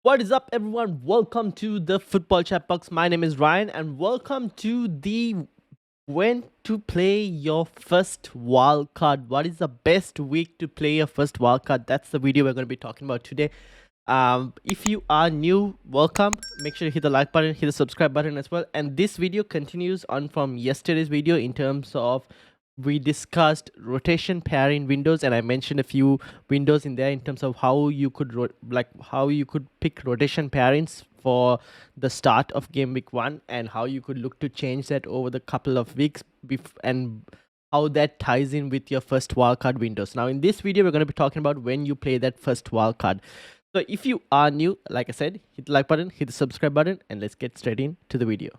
What is up, everyone? Welcome to the Football Chatbox. My name is Ryan, and welcome to the when to play your first wild card. What is the best week to play your first wild card? That's the video we're going to be talking about today. If you are new, welcome. Make sure you hit the like button, hit the subscribe button as well. And this video continues on from yesterday's video in terms of we discussed rotation pairing windows, and I mentioned a few windows in there in terms of how you could how you could pick rotation pairings for the start of game week 1 and how you could look to change that over the couple of weeks and how that ties in with your first wildcard windows. Now in this video we're going to be talking about when you play that first wildcard. So if you are new, like I said, hit the like button, hit the subscribe button, and let's get straight into the video.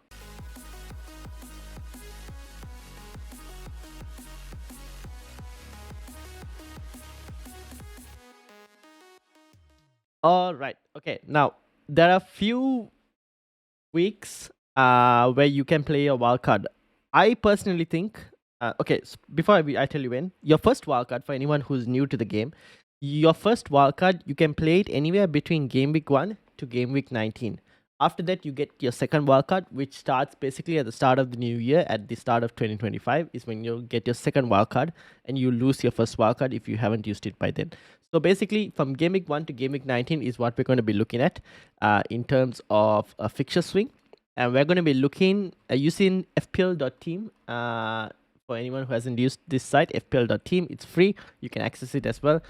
All right. Okay. Now there are few weeks where you can play a wildcard. I personally think. Okay. So before I tell you when your first wildcard, for anyone who's new to the game, your first wildcard you can play it anywhere between game week 1 to game week 19. After that, you get your second wildcard, which starts basically at the start of the new year. At the start of 2025 is when you get your second wildcard, and you lose your first wildcard if you haven't used it by then. So basically, from game week 1 to game week 19 is what we're going to be looking at in terms of a fixture swing. And we're going to be looking using FPL.team. For anyone who hasn't used this site, FPL.team, it's free. You can access it as well.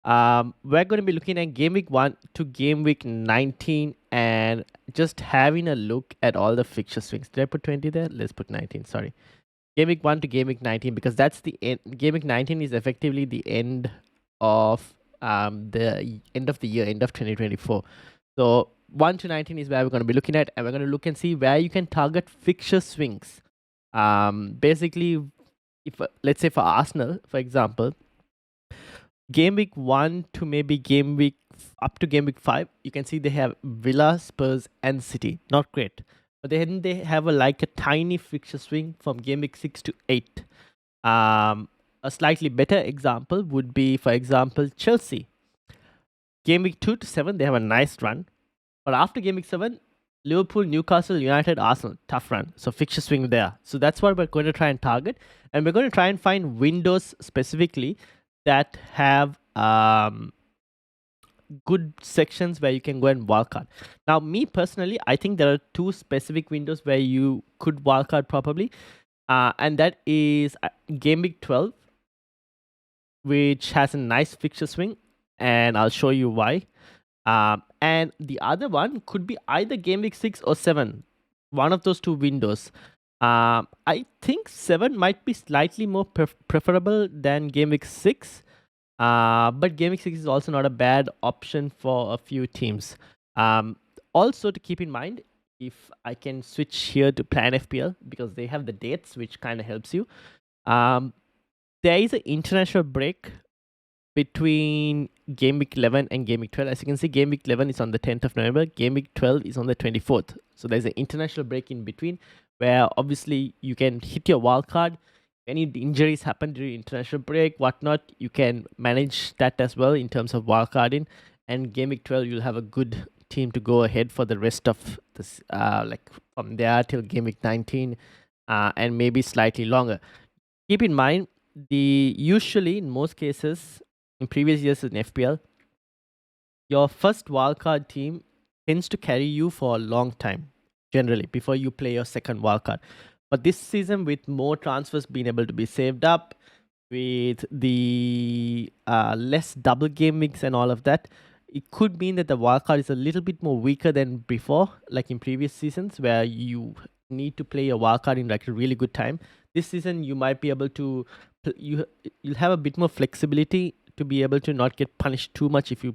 We're going to be looking at game week 1 to game week 19 and just having a look at all the fixture swings. Did I put 20 there? Let's put 19. Sorry. Game week 1 to game week 19, because that's the end. Game week 19 is effectively the end of the end of the year, end of 2024. So 1 to 19 is where we're going to be looking at, and we're going to look and see where you can target fixture swings. Basically, if let's say for Arsenal, for example, game week 1 to maybe game week up to game week 5, you can see they have Villa, Spurs, and City. Not great, but then they have a tiny fixture swing from game week 6 to 8. A slightly better example would be, for example, Chelsea. Game week 2 to 7, they have a nice run, but after game week 7, Liverpool, Newcastle, United, Arsenal, tough run. So fixture swing there. So that's what we're going to try and target, and we're going to try and find windows specifically that have good sections where you can go and wildcard. Now, me personally, I think there are two specific windows where you could wildcard properly, and that is game week 12, which has a nice fixture swing, and I'll show you why. And the other one could be either game week 6 or 7, one of those two windows. I think 7 might be slightly more preferable than game week 6. But game week 6 is also not a bad option for a few teams. Also to keep in mind, if I can switch here to Plan FPL, because they have the dates, which kind of helps you. There is an international break between game week 11 and game week 12. As you can see, game week 11 is on the 10th of November. Game week 12 is on the 24th. So there's an international break in between where obviously you can hit your wild card. Any injuries happen during international break, whatnot, you can manage that as well in terms of wildcarding. And game week 12, you'll have a good team to go ahead for the rest of this, like from there till game week 19, and maybe slightly longer. Keep in mind, usually in most cases, in previous years in FPL, your first wildcard team tends to carry you for a long time, generally, before you play your second wildcard. But this season, with more transfers being able to be saved up, with the less double game weeks and all of that, it could mean that the wildcard is a little bit more weaker than before, like in previous seasons, where you need to play a wildcard in like a really good time. This season, you might be able to, you'll have a bit more flexibility to be able to not get punished too much if you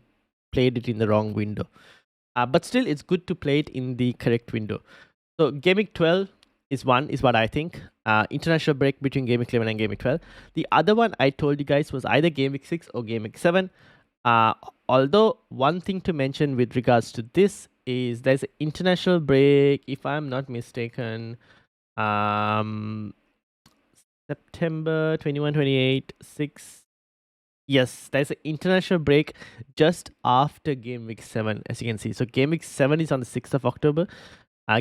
played it in the wrong window. But still, it's good to play it in the correct window. So game week 12 is what I think. International break between game week 11 and game week 12. The other one I told you guys was either game week 6 or game week 7. Although one thing to mention with regards to this is there's an international break, if I'm not mistaken, September 21, 28, 6. Yes, there's an international break just after Game Week 7, as you can see. So Game Week 7 is on the 6th of October.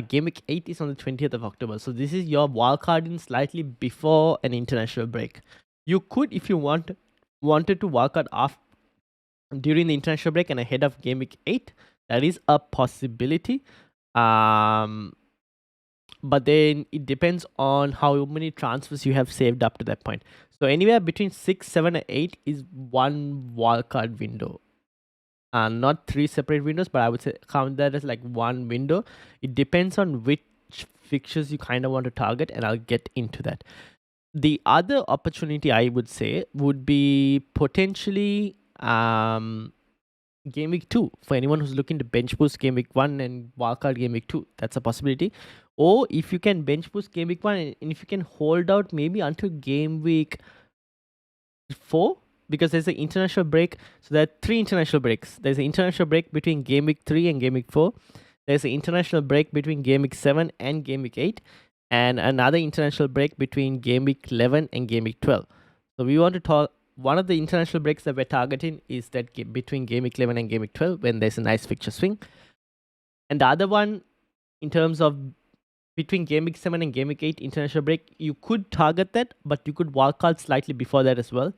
Game Week 8 is on the 20th of October. So this is your wildcard in slightly before an international break. You could, if you wanted to wildcard after during the international break and ahead of Game Week 8. That is a possibility. But then it depends on how many transfers you have saved up to that point. So anywhere between 6, 7, and 8 is one wildcard window. Not 3 separate windows, but I would say count that as like one window. It depends on which fixtures you kind of want to target, and I'll get into that. The other opportunity I would say would be potentially Game Week 2 for anyone who's looking to bench boost Game Week 1 and wildcard Game Week 2. That's a possibility. Or if you can bench boost Game Week 1 and if you can hold out maybe until Game Week 4, because there's an international break. So there are 3 international breaks. There's an international break between Game Week 3 and Game Week 4. There's an international break between Game Week 7 and Game Week 8. And another international break between Game Week 11 and Game Week 12. So we want to talk. One of the international breaks that we're targeting is that between Game Week 11 and Game Week 12, when there's a nice fixture swing. And the other one, in terms of between Game Week 7 and Game Week 8 international break, you could target that, but you could wildcard slightly before that as well.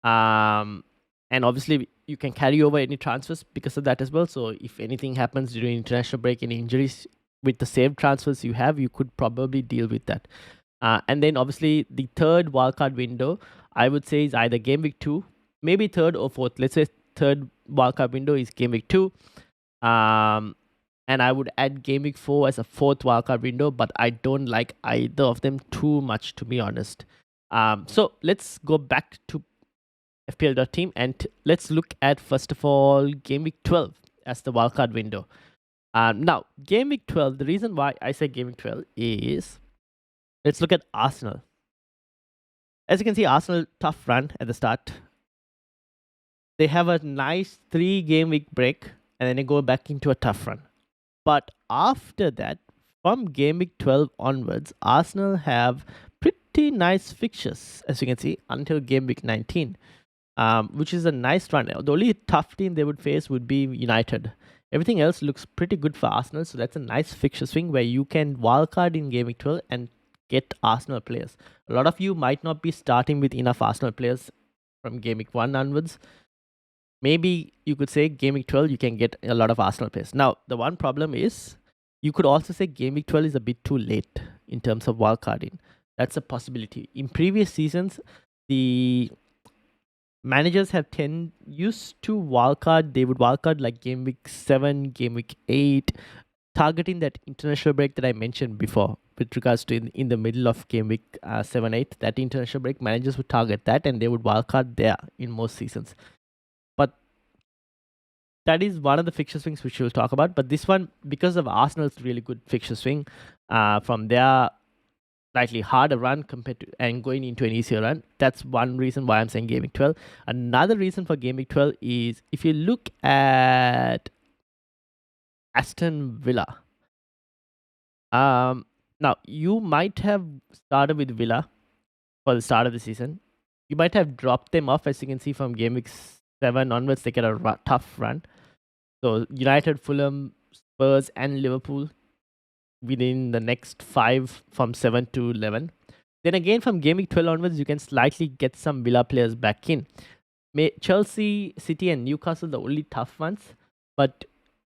And obviously, you can carry over any transfers because of that as well. So if anything happens during international break, any injuries with the saved transfers you have, you could probably deal with that. And then obviously the third wildcard window, I would say, is either Game Week 2, maybe third or fourth. Let's say third wildcard window is Game Week 2. And I would add Game Week 4 as a fourth wildcard window, but I don't like either of them too much, to be honest. So let's go back to FPL.team and let's look at, first of all, Game Week 12 as the wildcard window. Now, Game Week 12, the reason why I say Game Week 12 is, let's look at Arsenal. As you can see, Arsenal, tough run at the start. They have a nice 3-game week break, and then they go back into a tough run. But after that, from Game Week 12 onwards, Arsenal have pretty nice fixtures, as you can see, until Game Week 19, which is a nice run. The only tough team they would face would be United. Everything else looks pretty good for Arsenal, so that's a nice fixture swing where you can wildcard in Game Week 12 and get Arsenal players. A lot of you might not be starting with enough Arsenal players from Game Week 1 onwards. Maybe you could say Game Week 12, you can get a lot of Arsenal players. Now, the one problem is, you could also say Game Week 12 is a bit too late in terms of wildcarding. That's a possibility. In previous seasons, the managers have used to wildcard. They would wildcard like Game Week 7, Game Week 8, targeting that international break that I mentioned before with regards to in the middle of Game Week 7, 8. That international break, managers would target that and they would wildcard there in most seasons. But that is one of the fixture swings which we'll talk about. But this one, because of Arsenal's really good fixture swing from their slightly harder run compared to and going into an easier run, that's one reason why I'm saying Game Week 12. Another reason for Game Week 12 is if you look at Aston Villa. Now, you might have started with Villa for the start of the season. You might have dropped them off, as you can see from Game Week 7 onwards. They get a tough run. So United, Fulham, Spurs, and Liverpool within the next 5 from 7 to 11. Then again, from Game Week 12 onwards, you can slightly get some Villa players back in. Chelsea, City, and Newcastle, the only tough ones. But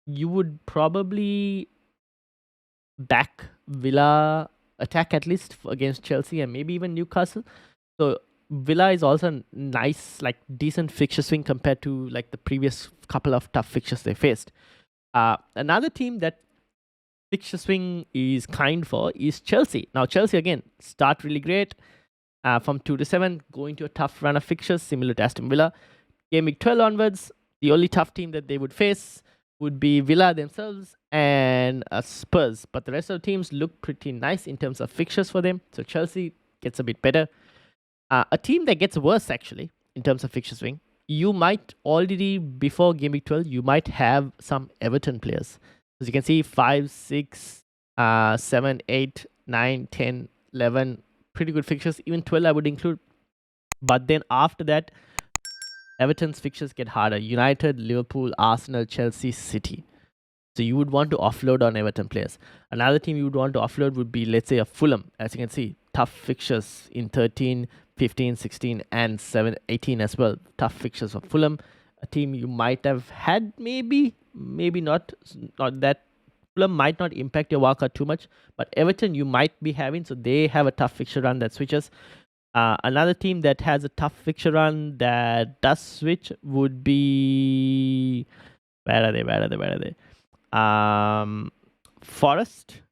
you would probably back Villa attack at least against Chelsea and maybe even Newcastle. So Villa is also a nice, like, decent fixture swing compared to like the previous couple of tough fixtures they faced. Another team that fixture swing is kind for is Chelsea. Now Chelsea again start really great from 2 to 7, going to a tough run of fixtures similar to Aston Villa. Game Week 12 onwards, the only tough team that they would face would be Villa themselves and Spurs. But the rest of the teams look pretty nice in terms of fixtures for them. So Chelsea gets a bit better. A team that gets worse actually in terms of fixture swing, you might already, before Game Week 12, you might have some Everton players. As you can see, 5, 6, 7, 8, 9, 10, 11, pretty good fixtures. Even 12 I would include. But then after that, Everton's fixtures get harder. United, Liverpool, Arsenal, Chelsea, City. So you would want to offload on Everton players. Another team you would want to offload would be, let's say, a Fulham. As you can see, tough fixtures in 13, 15, 16, and 18 as well. Tough fixtures for Fulham. A team you might have had, maybe not. Not that Fulham might not impact your wildcard too much, but Everton you might be having. So they have a tough fixture run that switches. Another team that has a tough fixture run that does switch would be, where are they? Forest.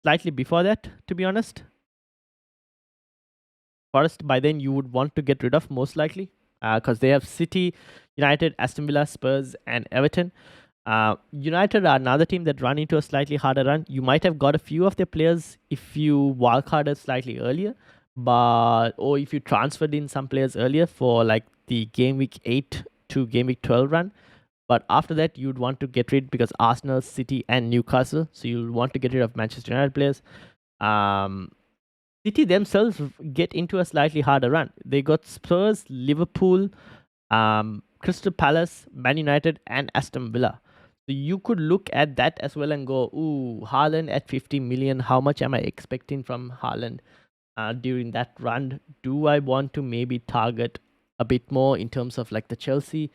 Slightly before that, to be honest. Forest by then you would want to get rid of most likely, because they have City, United, Aston Villa, Spurs, and Everton. United are another team that run into a slightly harder run. You might have got a few of their players if you wildcarded slightly earlier, or if you transferred in some players earlier for like the game week 8 to game week 12 run. But after that, you'd want to get rid, because Arsenal, City, and Newcastle. So you'll want to get rid of Manchester United players. City themselves get into a slightly harder run. They got Spurs, Liverpool, Crystal Palace, Man United, and Aston Villa. So you could look at that as well and go, ooh, Haaland at 50 million. How much am I expecting from Haaland during that run? Do I want to maybe target a bit more in terms of like the Chelsea?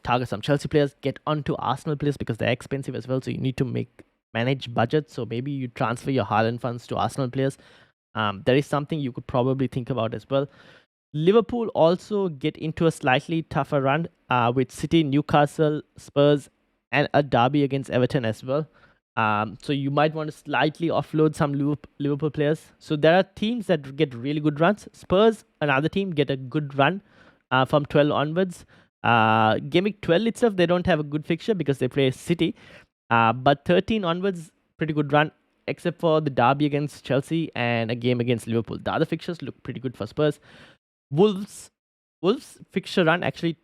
Target some Chelsea players, get onto Arsenal players because they're expensive as well. So you need to manage budget. So maybe you transfer your Haaland funds to Arsenal players. There is something you could probably think about as well. Liverpool also get into a slightly tougher run with City, Newcastle, Spurs, and a derby against Everton as well. So you might want to slightly offload some Liverpool players. So there are teams that get really good runs. Spurs, another team, get a good run from 12 onwards. Game week 12 itself, they don't have a good fixture because they play City. But 13 onwards, pretty good run, except for the derby against Chelsea and a game against Liverpool. The other fixtures look pretty good for Spurs. Wolves fixture run actually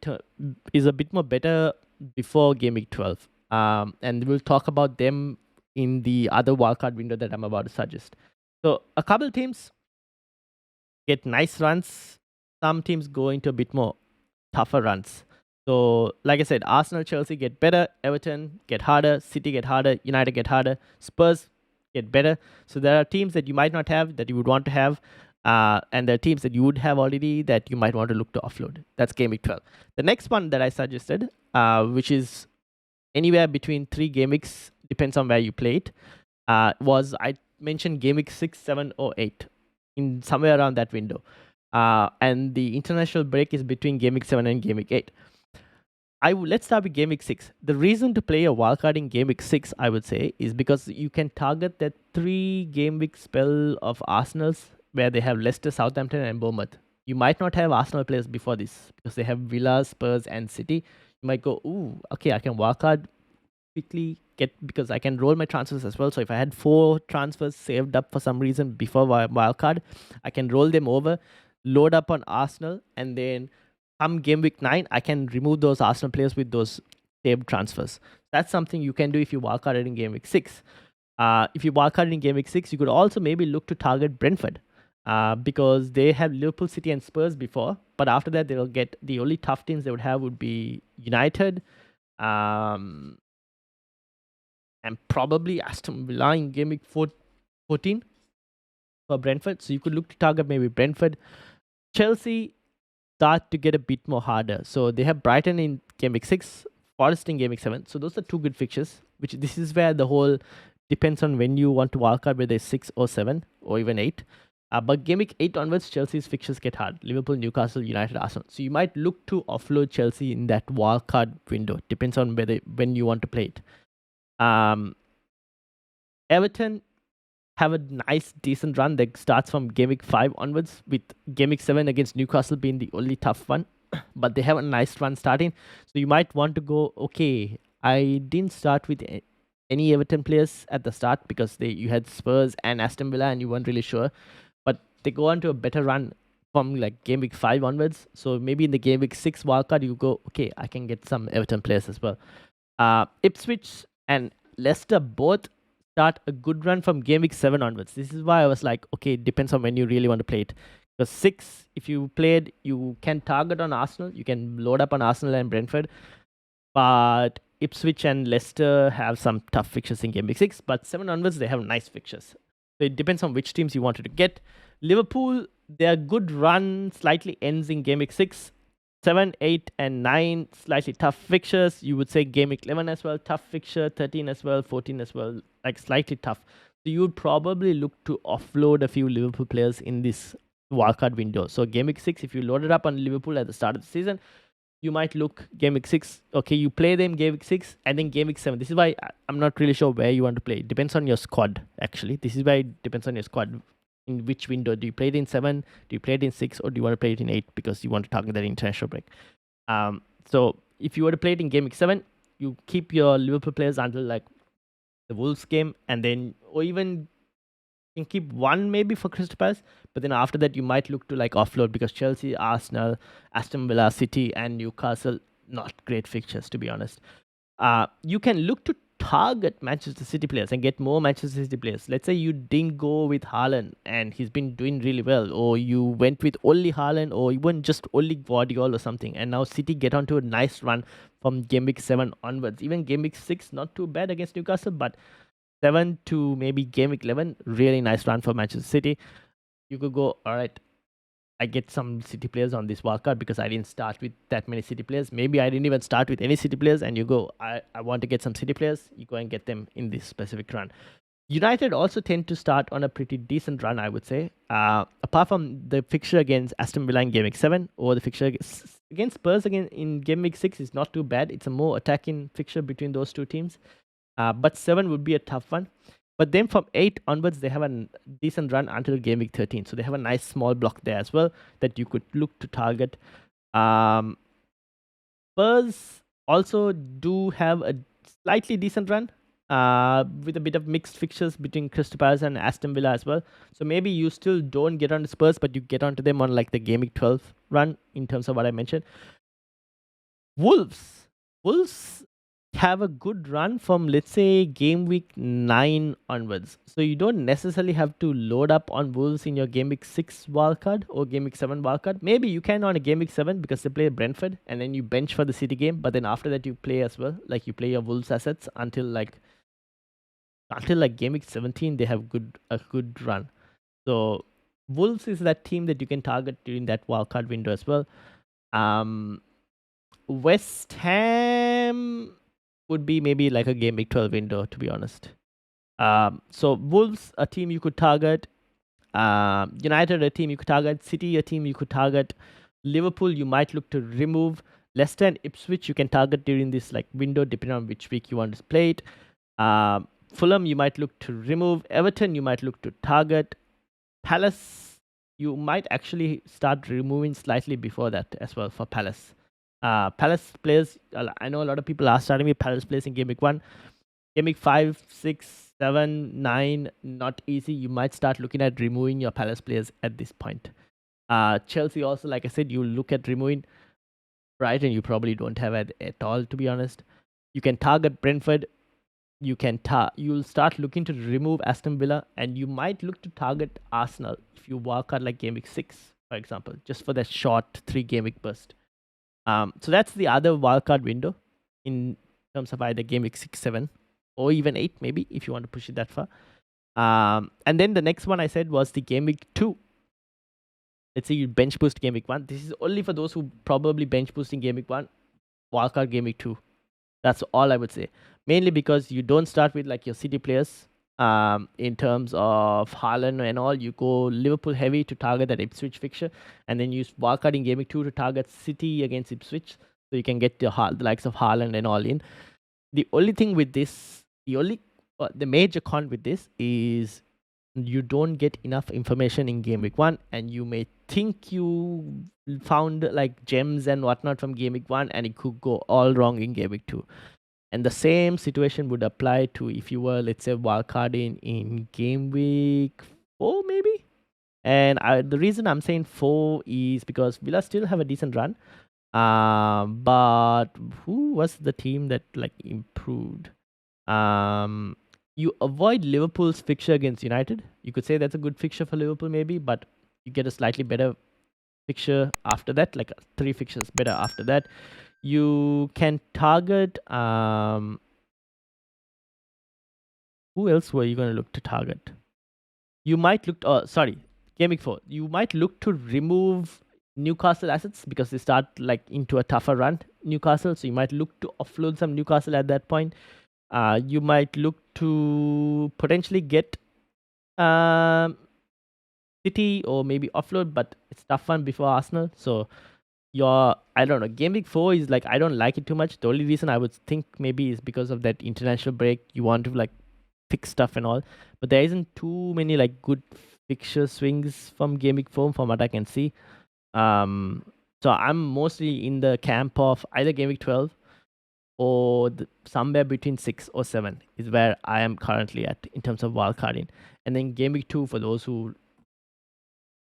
is a bit more better before game week 12. And we'll talk about them in the other wildcard window that I'm about to suggest. So a couple teams get nice runs. Some teams go into a bit more tougher runs. So, like I said, Arsenal, Chelsea get better, Everton get harder, City get harder, United get harder, Spurs get better. So there are teams that you might not have that you would want to have, and there are teams that you would have already that you might want to look to offload. That's game week 12. The next one that I suggested, which is anywhere between 3 game weeks, depends on where you play it, was I mentioned game week 6, 7, or 8, in somewhere around that window. And the international break is between game week 7 and game week 8. Let's start with game week 6. The reason to play a wildcard in game week 6, I would say, is because you can target that 3 game week spell of Arsenal's where they have Leicester, Southampton, and Bournemouth. You might not have Arsenal players before this because they have Villa, Spurs, and City. You might go, ooh, okay, I can wildcard quickly because I can roll my transfers as well. So if I had 4 transfers saved up for some reason before wildcard, I can roll them over, load up on Arsenal, and then come game week 9, I can remove those Arsenal players with those saved transfers. That's something you can do if you wildcarded in game week 6. If you wildcarded in game week 6, you could also maybe look to target Brentford because they have Liverpool, City, and Spurs before. But after that, they'll get the only tough teams they would have would be United and probably Aston Villa in game week 14 for Brentford. So you could look to target maybe Brentford. Chelsea start to get a bit more harder. So they have Brighton in game week 6, Forest in game week 7. So those are 2 good fixtures, which this is where the whole depends on when you want to wildcard, whether it's 6 or 7 or even 8. But game week 8 onwards, Chelsea's fixtures get hard. Liverpool, Newcastle, United, Arsenal. So you might look to offload Chelsea in that wildcard window. Depends on when you want to play it. Everton have a nice, decent run that starts from game week 5 onwards, with game week 7 against Newcastle being the only tough one. But they have a nice run starting. So you might want to go, okay, I didn't start with any Everton players at the start because you had Spurs and Aston Villa and you weren't really sure. But they go on to a better run from like game week 5 onwards. So maybe in the game week 6 wildcard, you go, okay, I can get some Everton players as well. Ipswich and Leicester both start a good run from game week 7 onwards. This is why I was like, okay, it depends on when you really want to play it. Because 6, if you played, you can target on Arsenal. You can load up on Arsenal and Brentford. But Ipswich and Leicester have some tough fixtures in Game Week 6. But 7 onwards, they have nice fixtures. So it depends on which teams you wanted to get. Liverpool, their good run slightly ends in Game Week 6. 7, 8, and 9, slightly tough fixtures. You would say Game Week 11 as well, tough fixture. 13 as well, 14 as well, like slightly tough. So you would probably look to offload a few Liverpool players in this wildcard window. So Game Week 6, if you loaded up on Liverpool at the start of the season, you might look Game Week 6. Okay, you play them Game Week 6 and then Game Week 7. This is why I'm not really sure where you want to play. It depends on your squad, actually. This is why it depends on your squad. In which window? Do you play it in 7? Do you play it in 6? Or do you want to play it in 8 because you want to target that international break? So if you were to play it in Game Week 7, you keep your Liverpool players until like the Wolves game, and then, or even you can keep one maybe for Crystal Palace, but then after that you might look to like offload because Chelsea, Arsenal, Aston Villa, City, and Newcastle, not great fixtures to be honest. You can look to target Manchester City players and get more Manchester City players. Let's say you didn't go with Haaland and he's been doing really well, or you went with only Haaland, or even just only Guardiola or something, and now City get onto a nice run from Game Week 7 onwards. Even Game Week 6, not too bad against Newcastle, but 7 to maybe Game Week 11, really nice run for Manchester City. You could go, all right, I get some City players on this wildcard because I didn't start with that many City players. Maybe I didn't even start with any City players, and you go, I want to get some City players. You go and get them in this specific run. United also tend to start on a pretty decent run, I would say. Apart from the fixture against Aston Villa in Game Week 7, or the fixture against Spurs again in Game Week 6 is not too bad. It's a more attacking fixture between those two teams. But 7 would be a tough one. But then from 8 onwards, they have a decent run until Game Week 13. So they have a nice small block there as well that you could look to target. Spurs also do have a slightly decent run with a bit of mixed fixtures between Crystal Palace and Aston Villa as well. So maybe you still don't get on the Spurs, but you get onto them on like the Game Week 12 run in terms of what I mentioned. Wolves have a good run from, let's say, Game Week 9 onwards. So you don't necessarily have to load up on Wolves in your Game Week 6 wildcard or Game Week 7 wildcard. Maybe you can on a Game Week 7 because they play Brentford, and then you bench for the City game. But then after that, you play as well. Like you play your Wolves assets until like Game Week 17, they have a good run. So Wolves is that team that you can target during that wildcard window as well. West Ham would be maybe like a Game Week 12 window, to be honest. So Wolves, a team you could target. United, a team you could target. City, a team you could target. Liverpool, you might look to remove. Leicester and Ipswich, you can target during this like window, depending on which week you want to play it. Fulham, you might look to remove. Everton, you might look to target. Palace, you might actually start removing slightly before that as well for Palace. Palace players, I know a lot of people are starting with Palace players in Game Week 1. Game Week 5, 6, 7, 9, not easy. You might start looking at removing your Palace players at this point. Chelsea also, like I said, you look at removing. Brighton, you probably don't have it at all, to be honest. You can target Brentford. You'll start looking to remove Aston Villa, and you might look to target Arsenal if you walk out like Game Week 6, for example, just for that short 3 game week burst. So that's the other wildcard window in terms of either Game Week 6, 7, or even 8, maybe, if you want to push it that far. And then the next one I said was the Game Week 2. Let's say you bench boost Game Week 1. This is only for those who probably bench boost in Game Week 1, wildcard Game Week 2. That's all I would say. Mainly because you don't start with like your City players. In terms of Haaland and all, you go Liverpool heavy to target that Ipswich fixture, and then use wildcard in Game Week 2 to target City against Ipswich, so you can get the likes of Haaland and all in. The only thing with this, the major con with this is you don't get enough information in Game Week 1, and you may think you found like gems and whatnot from Game Week 1, and it could go all wrong in Game Week 2. And the same situation would apply to if you were, let's say, wildcarding in Game Week 4, maybe. And the reason I'm saying 4 is because Villa still have a decent run. But who was the team that like improved? You avoid Liverpool's fixture against United. You could say that's a good fixture for Liverpool, maybe. But you get a slightly better fixture after that, like 3 fixtures better after that. You can target who else were you going to look to target? You might look Game Week 4. You might look to remove Newcastle assets because they start like into a tougher run, Newcastle. So you might look to offload some Newcastle at that point. You might look to potentially get City or maybe offload, but it's tough one before Arsenal. So I don't know, Game Week 4 is like, I don't like it too much. The only reason I would think maybe is because of that international break. You want to like fix stuff and all, but there isn't too many like good fixture swings from Game Week 4 from what I can see. So I'm mostly in the camp of either Game Week 12 or somewhere between 6 or 7 is where I am currently at in terms of wildcarding. And then Game Week 2 for those who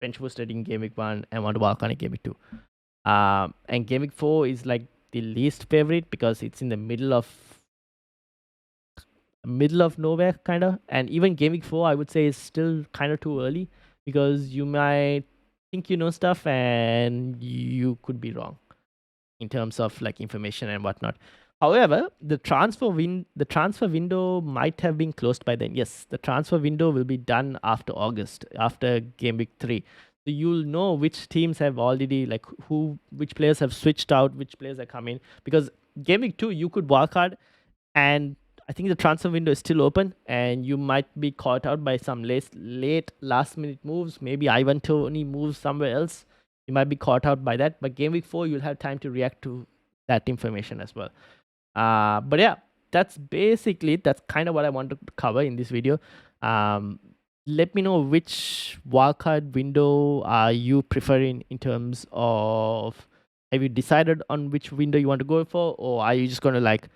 bench boosted in Game Week 1 and want to wildcard in Game Week 2. And Game Week 4 is like the least favorite because it's in the middle of nowhere kind of. And even Game Week 4 I would say is still kind of too early because you might think you know stuff and you could be wrong in terms of like information and whatnot. However, the transfer window might have been closed by then. Yes, the transfer window will be done after August, after Game Week 3. So you'll know which teams have already like which players have switched out, which players are coming. Because Game Week 2 you could wildcard, and I think the transfer window is still open, and you might be caught out by some late last minute moves. Maybe Ivan Toney moves somewhere else. You might be caught out by that. But Game Week 4 you'll have time to react to that information as well. But yeah, that's kind of what I want to cover in this video. Let me know which wildcard window are you preferring in terms of, have you decided on which window you want to go for, or are you just going to like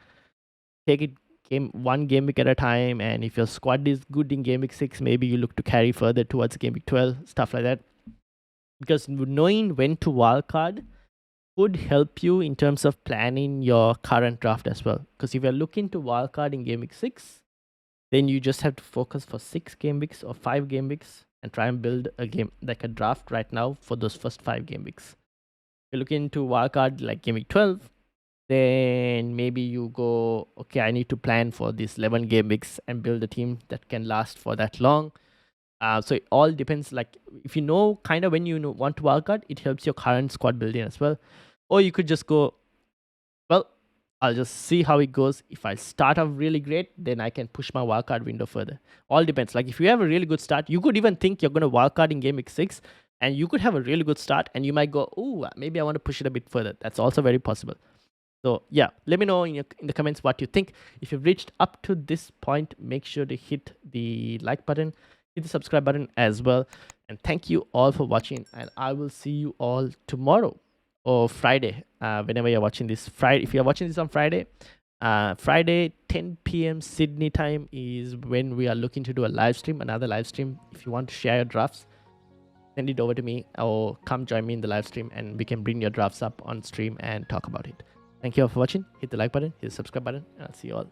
take it one game week at a time, and if your squad is good in Game Week 6, maybe you look to carry further towards Game Week 12, stuff like that. Because knowing when to wildcard would help you in terms of planning your current draft as well. Because if you're looking to wildcard in Game Week 6, then you just have to focus for 6 game weeks or 5 game weeks and try and build a game like a draft right now for those first 5 game weeks. If you're looking to wildcard like Game Week 12, then maybe you go, okay, I need to plan for these 11 game weeks and build a team that can last for that long. So it all depends. Like if you know kind of when you want to wildcard, it helps your current squad building as well. Or you could just go, well, I'll just see how it goes. If I start off really great, then I can push my wildcard window further. All depends. Like if you have a really good start, you could even think you're going to wildcard in Game Week 6, and you could have a really good start, and you might go, oh, maybe I want to push it a bit further. That's also very possible. So yeah, let me know in the comments what you think. If you've reached up to this point, make sure to hit the like button, hit the subscribe button as well. And thank you all for watching, and I will see you all tomorrow or Friday, whenever you're watching this. If you're watching this on Friday, 10 p.m. Sydney time is when we are looking to do another live stream. If you want to share your drafts, send it over to me or come join me in the live stream, and we can bring your drafts up on stream and talk about it. Thank you all for watching. Hit the like button, hit the subscribe button, and I'll see you all